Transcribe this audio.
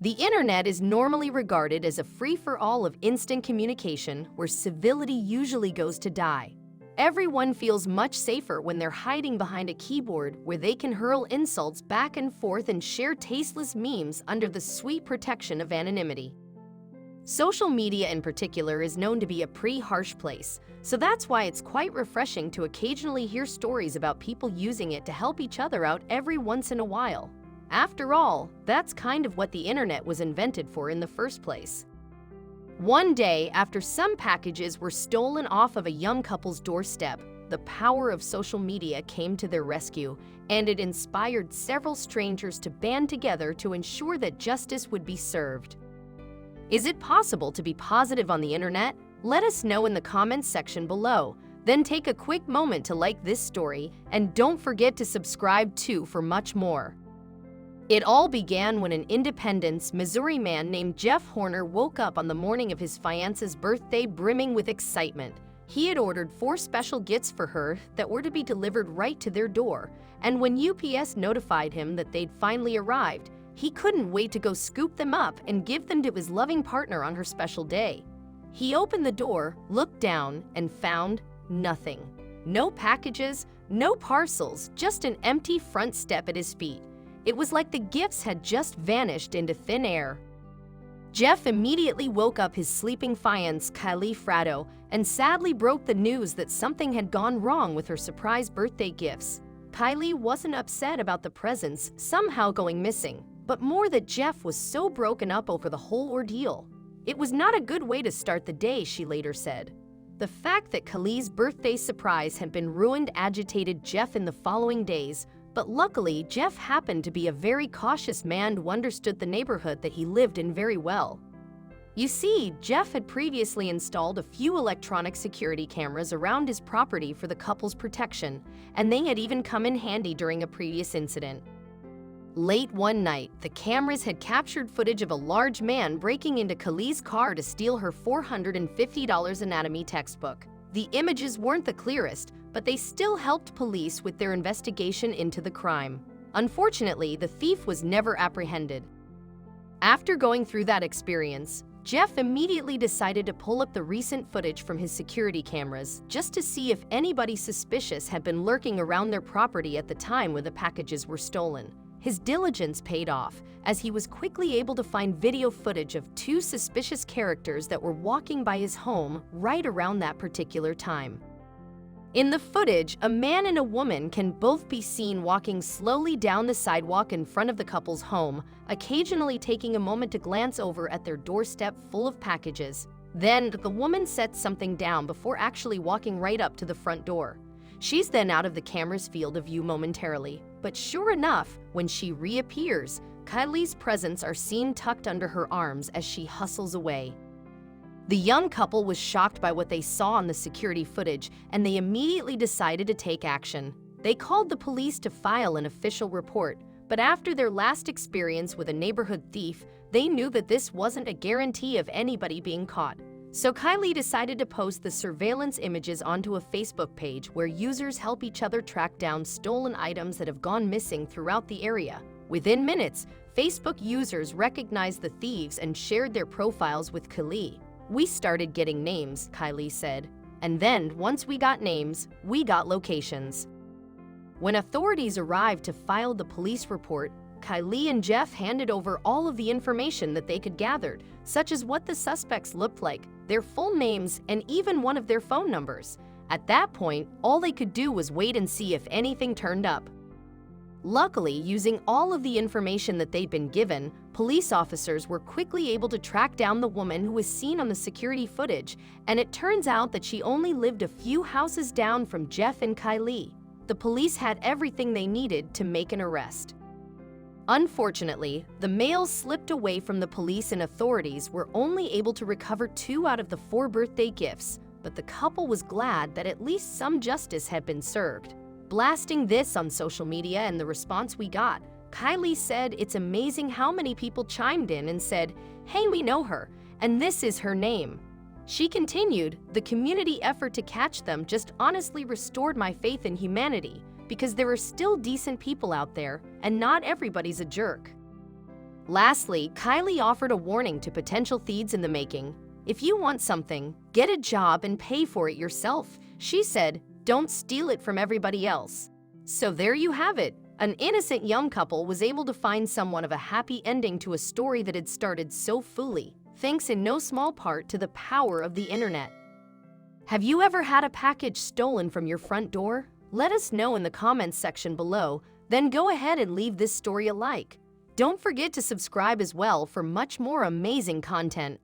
The internet is normally regarded as a free-for-all of instant communication where civility usually goes to die. Everyone feels much safer when they're hiding behind a keyboard where they can hurl insults back and forth and share tasteless memes under the sweet protection of anonymity. Social media in particular is known to be a pretty harsh place, so that's why it's quite refreshing to occasionally hear stories about people using it to help each other out every once in a while. After all, that's kind of what the internet was invented for in the first place. One day, after some packages were stolen off of a young couple's doorstep, the power of social media came to their rescue, and it inspired several strangers to band together to ensure that justice would be served. Is it possible to be positive on the internet? Let us know in the comments section below. Then take a quick moment to like this story, and don't forget to subscribe too for much more. It all began when an Independence, Missouri man named Jeff Horner woke up on the morning of his fiance's birthday brimming with excitement. He had ordered 4 special gifts for her that were to be delivered right to their door, and when UPS notified him that they'd finally arrived, he couldn't wait to go scoop them up and give them to his loving partner on her special day. He opened the door, looked down, and found nothing. No packages, no parcels, just an empty front step at his feet. It was like the gifts had just vanished into thin air. Jeff immediately woke up his sleeping fiancée, Kylie Fratto, and sadly broke the news that something had gone wrong with her surprise birthday gifts. Kylie wasn't upset about the presents somehow going missing, but more that Jeff was so broken up over the whole ordeal. It was not a good way to start the day, she later said. The fact that Kylie's birthday surprise had been ruined agitated Jeff in the following days, but luckily Jeff happened to be a very cautious man who understood the neighborhood that he lived in very well. You see, Jeff had previously installed a few electronic security cameras around his property for the couple's protection, and they had even come in handy during a previous incident. Late one night, the cameras had captured footage of a large man breaking into Kylie's car to steal her $450 anatomy textbook. The images weren't the clearest, but they still helped police with their investigation into the crime. Unfortunately, the thief was never apprehended. After going through that experience, Jeff immediately decided to pull up the recent footage from his security cameras just to see if anybody suspicious had been lurking around their property at the time when the packages were stolen. His diligence paid off, as he was quickly able to find video footage of 2 suspicious characters that were walking by his home right around that particular time. In the footage, a man and a woman can both be seen walking slowly down the sidewalk in front of the couple's home, occasionally taking a moment to glance over at their doorstep full of packages. Then, the woman sets something down before actually walking right up to the front door. She's then out of the camera's field of view momentarily, but sure enough, when she reappears, Kylie's presents are seen tucked under her arms as she hustles away. The young couple was shocked by what they saw on the security footage, and they immediately decided to take action. They called the police to file an official report, but after their last experience with a neighborhood thief, they knew that this wasn't a guarantee of anybody being caught. So Kylie decided to post the surveillance images onto a Facebook page where users help each other track down stolen items that have gone missing throughout the area. Within minutes, Facebook users recognized the thieves and shared their profiles with Kylie. "We started getting names," Kylie said, "and then once we got names, we got locations." When authorities arrived to file the police report, Kylie and Jeff handed over all of the information that they could gather, such as what the suspects looked like, their full names, and even one of their phone numbers. At that point, all they could do was wait and see if anything turned up. Luckily, using all of the information that they'd been given, police officers were quickly able to track down the woman who was seen on the security footage, and it turns out that she only lived a few houses down from Jeff and Kylie. The police had everything they needed to make an arrest. Unfortunately, the males slipped away from the police, and authorities were only able to recover 2 out of the 4 birthday gifts, but the couple was glad that at least some justice had been served. Blasting this on social media and the response we got, Kylie said it's amazing how many people chimed in and said, "Hey, we know her, and this is her name." She continued, "The community effort to catch them just honestly restored my faith in humanity, because there are still decent people out there, and not everybody's a jerk." Lastly, Kylie offered a warning to potential thieves in the making. If you want something, get a job and pay for it yourself. She said, don't steal it from everybody else. So there you have it. An innocent young couple was able to find somewhat of a happy ending to a story that had started so fully, thanks in no small part to the power of the internet. Have you ever had a package stolen from your front door? Let us know in the comments section below, then go ahead and leave this story a like. Don't forget to subscribe as well for much more amazing content.